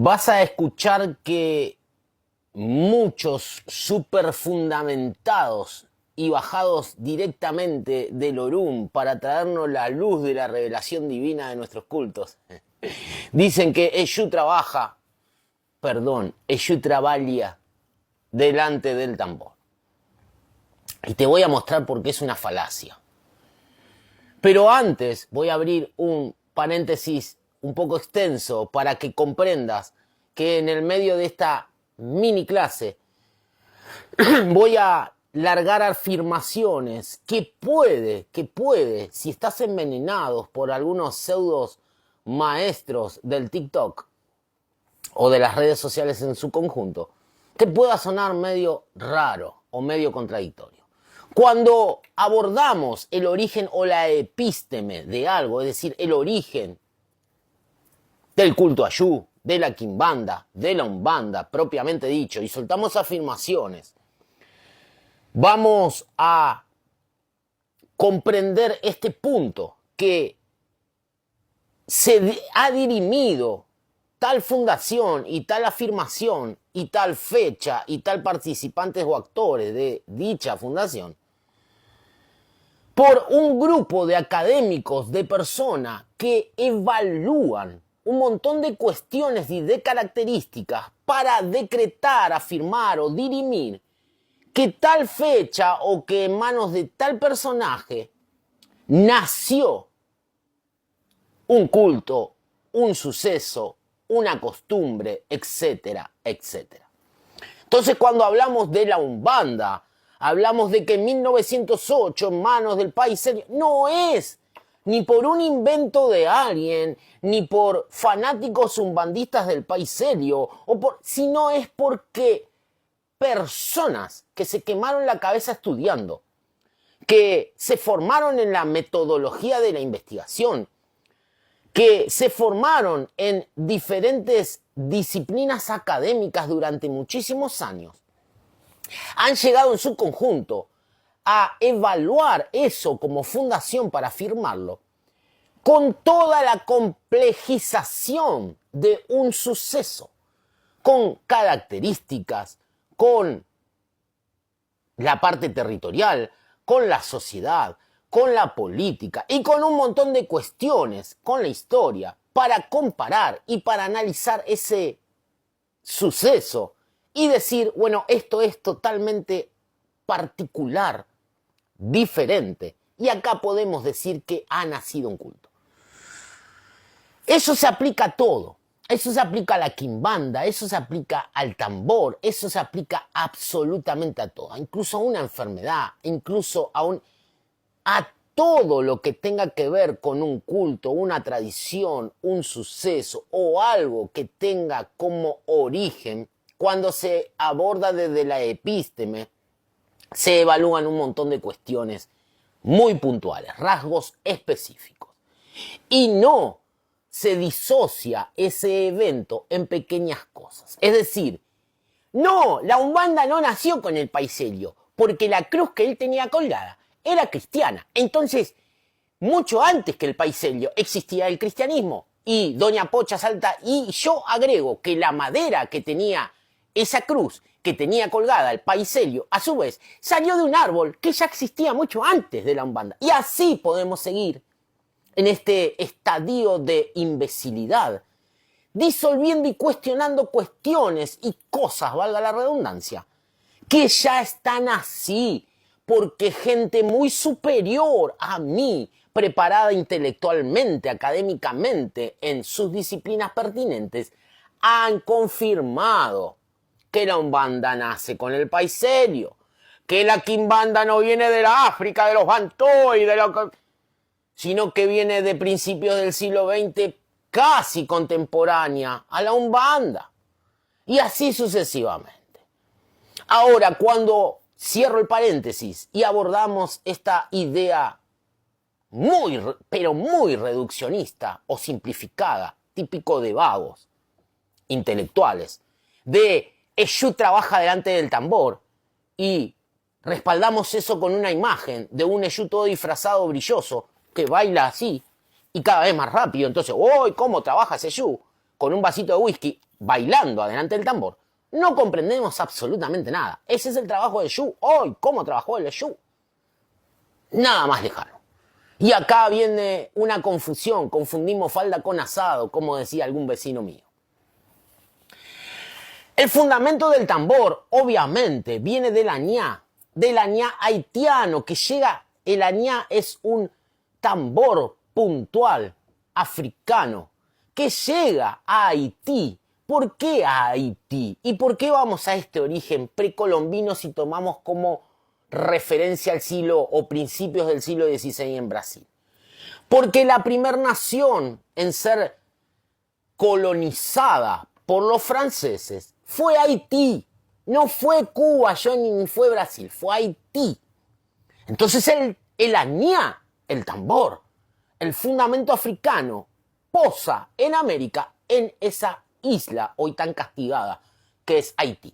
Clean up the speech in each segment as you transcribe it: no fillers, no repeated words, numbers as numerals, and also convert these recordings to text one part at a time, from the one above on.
vas a escuchar que muchos super fundamentados y bajados directamente del Orum para traernos la luz de la revelación divina de nuestros cultos, dicen que Eshu trabaja delante del tambor. Y te voy a mostrar por qué es una falacia. Pero antes voy a abrir un paréntesis un poco extenso para que comprendas que en el medio de esta mini clase voy a largar afirmaciones que puede, si estás envenenado por algunos pseudos maestros del TikTok o de las redes sociales en su conjunto, te pueda sonar medio raro o medio contradictorio. Cuando abordamos el origen o la epísteme de algo, es decir, el origen del culto Ayú, de la quimbanda, de la umbanda, propiamente dicho, y soltamos afirmaciones, vamos a comprender este punto que se ha dirimido tal fundación y tal afirmación y tal fecha y tal participantes o actores de dicha fundación por un grupo de académicos, de personas que evalúan un montón de cuestiones y de características para decretar, afirmar o dirimir que tal fecha o que en manos de tal personaje nació un culto, un suceso, una costumbre, etcétera, etcétera. Entonces, cuando hablamos de la Umbanda, hablamos de que en 1908, en manos del Paiselio, no es ni por un invento de alguien, ni por fanáticos umbandistas del Paiselio, sino es porque personas que se quemaron la cabeza estudiando, que se formaron en la metodología de la investigación, que se formaron en diferentes disciplinas académicas durante muchísimos años, han llegado en su conjunto a evaluar eso como fundación para afirmarlo, con toda la complejización de un suceso, con características, con la parte territorial, con la sociedad, con la política y con un montón de cuestiones, con la historia, para comparar y para analizar ese suceso y decir, bueno, esto es totalmente particular, diferente, y acá podemos decir que ha nacido un culto. Eso se aplica a todo. Eso se aplica a la quimbanda, eso se aplica al tambor, eso se aplica absolutamente a todo, incluso a una enfermedad, incluso a todo lo que tenga que ver con un culto, una tradición, un suceso o algo que tenga como origen. Cuando se aborda desde la epísteme, se evalúan un montón de cuestiones muy puntuales, rasgos específicos. Y no se disocia ese evento en pequeñas cosas. Es decir, no, la Umbanda no nació con el Paiselio, porque la cruz que él tenía colgada era cristiana. Entonces, mucho antes que el Paiselio existía el cristianismo. Y Doña Pocha salta, y yo agrego que la madera que tenía esa cruz, que tenía colgada el Paiselio, a su vez, salió de un árbol que ya existía mucho antes de la Umbanda. Y así podemos seguir en este estadio de imbecilidad, disolviendo y cuestionando cuestiones y cosas, valga la redundancia, que ya están así, porque gente muy superior a mí, preparada intelectualmente, académicamente, en sus disciplinas pertinentes, han confirmado que la Umbanda nace con el Paiselio, que la quimbanda no viene de la África, de los Bantú y de lo sino que viene de principios del siglo XX, casi contemporánea a la Umbanda. Y así sucesivamente. Ahora, cuando cierro el paréntesis y abordamos esta idea muy, pero muy reduccionista o simplificada, típico de vagos intelectuales, de Eshu trabaja delante del tambor, y respaldamos eso con una imagen de un Eshu todo disfrazado, brilloso, que baila así y cada vez más rápido. Entonces, ¡uy! ¿Cómo trabaja ese Eshu? Con un vasito de whisky. bailando adelante del tambor, no comprendemos absolutamente nada. Ese es el trabajo de Eshu. Hoy, ¿cómo trabajó el Eshu? Nada más lejano. Y acá viene una confusión. Confundimos falda con asado, como decía algún vecino mío. El fundamento del tambor, obviamente, viene del añá haitiano, que llega. El añá es un tambor puntual africano que llega a Haití. ¿Por qué a Haití? ¿Y por qué vamos a este origen precolombino si tomamos como referencia al siglo o principios del siglo XVI en Brasil? Porque la primera nación en ser colonizada por los franceses fue Haití. No fue Cuba, ni fue Brasil, fue Haití. Entonces el añá, el tambor, el fundamento africano, posa en América, en esa isla hoy tan castigada que es Haití.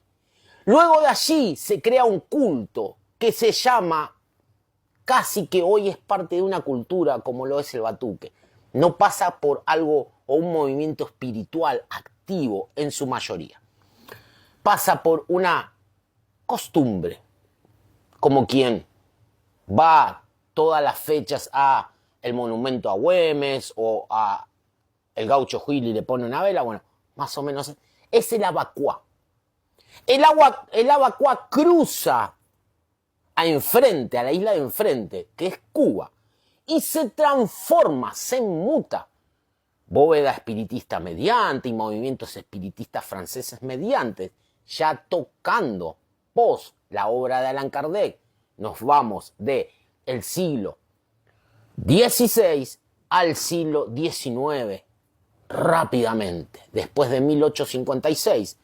Luego de allí se crea un culto que se llama, casi que hoy es parte de una cultura como lo es el batuque. No pasa por algo o un movimiento espiritual activo en su mayoría. Pasa por una costumbre, como quien va todas las fechas a el monumento a Güemes o a el Gaucho Gil y le pone una vela, bueno, más o menos es el abacuá. El abacuá cruza a la isla de enfrente, que es Cuba, y se transforma, se muta. Bóveda espiritista mediante y movimientos espiritistas franceses mediante, ya tocando post la obra de Allan Kardec. Nos vamos del siglo XVI al siglo XIX rápidamente, después de 1856.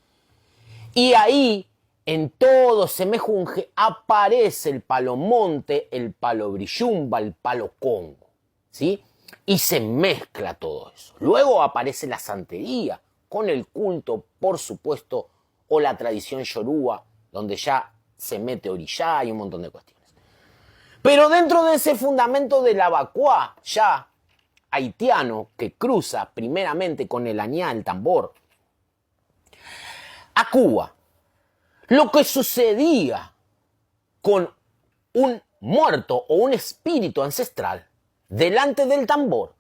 Y ahí, en todo ese mejunje, aparece el palo monte, el palo brillumba, el palo congo, ¿sí? Y se mezcla todo eso. Luego aparece la santería, con el culto, por supuesto, o la tradición yoruba, donde ya se mete orillá y un montón de cuestiones. Pero dentro de ese fundamento del abacuá, ya haitiano, que cruza primeramente con el añá, el tambor, a Cuba, lo que sucedía con un muerto o un espíritu ancestral delante del tambor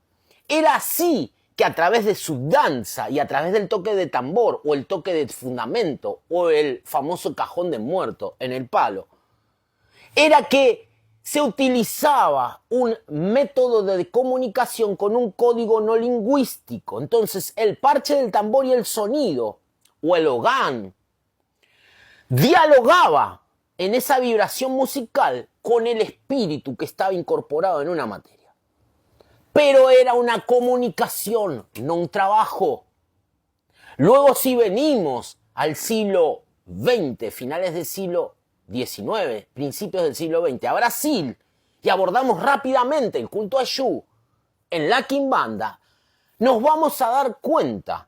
era así que a través de su danza y a través del toque de tambor o el toque de fundamento o el famoso cajón de muerto en el palo, era que se utilizaba un método de comunicación con un código no lingüístico. Entonces el parche del tambor y el sonido o el ogán dialogaba en esa vibración musical con el espíritu que estaba incorporado en una materia. Pero era una comunicación, no un trabajo. Luego si venimos al siglo XX, finales del siglo XIX, principios del siglo XX, a Brasil, y abordamos rápidamente el culto a Eshu en la quimbanda, nos vamos a dar cuenta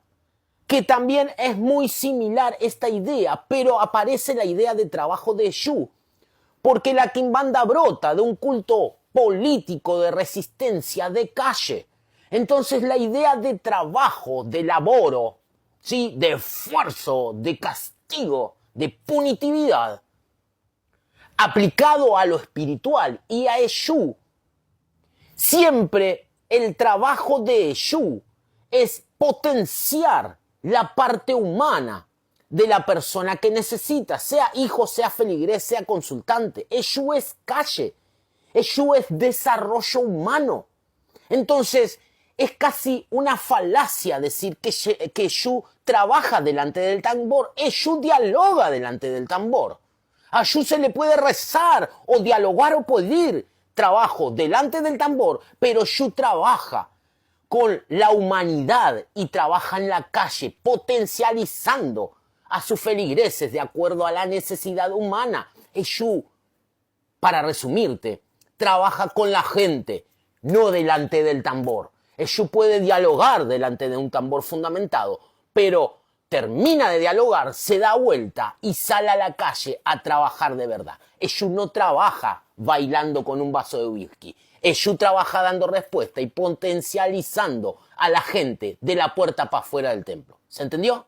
que también es muy similar esta idea, pero aparece la idea de trabajo de Eshu, porque la quimbanda brota de un culto político de resistencia de calle. Entonces la idea de trabajo, de laboro, ¿sí?, de esfuerzo, de castigo, de punitividad, aplicado a lo espiritual y a Eshu, siempre el trabajo de Eshu es potenciar la parte humana de la persona que necesita, sea hijo, sea feligrés, sea consultante. Eshu es calle, Eshu es desarrollo humano. Entonces, es casi una falacia decir que Eshu trabaja delante del tambor. Eshu dialoga delante del tambor. A Eshu se le puede rezar o dialogar o pedir trabajo delante del tambor, pero Eshu trabaja con la humanidad y trabaja en la calle, potencializando a sus feligreses de acuerdo a la necesidad humana. Eshu, para resumirte, trabaja con la gente, no delante del tambor. Eshu puede dialogar delante de un tambor fundamentado, pero termina de dialogar, se da vuelta y sale a la calle a trabajar de verdad. Eshu no trabaja bailando con un vaso de whisky. Eshu trabaja dando respuesta y potencializando a la gente de la puerta para afuera del templo. ¿Se entendió?